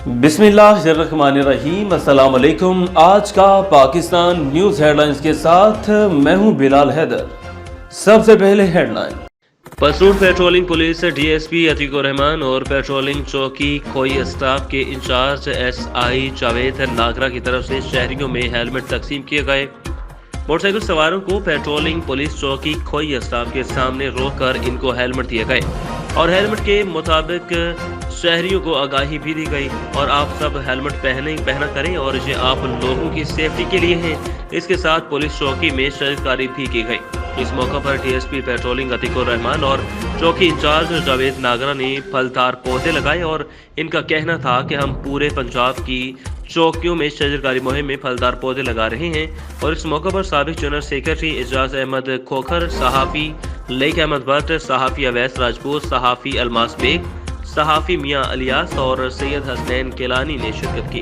बिस्मिल्लाहिर्रहमानिर्रहीम। अस्सलाम वालेकुम। आज का पाकिस्तान न्यूज़ हेडलाइंस के साथ मैं हूं बिलाल हैदर। सबसे पहले headline. Pasrur patrolling police DSP Atiqur Rahman और पेट्रोलिंग चौकी खोई स्टाफ के इंचार्ज एसआई जावेद नागरा की तरफ से शहरियों में हेलमेट तकसीम किए गए। मोटरसाइकिल सवारों को पेट्रोलिंग पुलिस चौकी खोई स्टाफ के सामने रोककर इनको हेलमेट दिए गए और हेलमेट के मुताबिक शहरियों को आगाही भी दी गई और आप सब हेलमेट पहना करें और ये आप लोगों की सेफ्टी के लिए है। इसके साथ पुलिस चौकी में शजरकारी भी की गई। इस मौके पर डीएसपी पेट्रोलिंग अतीकुर रहमान और चौकी इंचार्ज जावेद नागरा ने फलदार पौधे लगाए और इनका कहना था कि हम पूरे पंजाब की चौकियों में शजरकारी मुहिम में फलदार पौधे लगा रहे हैं। और इस मौके पर साबिक जनरल सेक्रेटरी एजाज अहमद खोखर, सहाफ़ी लेक अहमद भट्ट, सहाफ़ी अवैस राजपूत, सहाफ़ी अलमास बेग, सहाफ़ी मियां अलियास और सैयद हसनैन केलानी ने शिरकत की।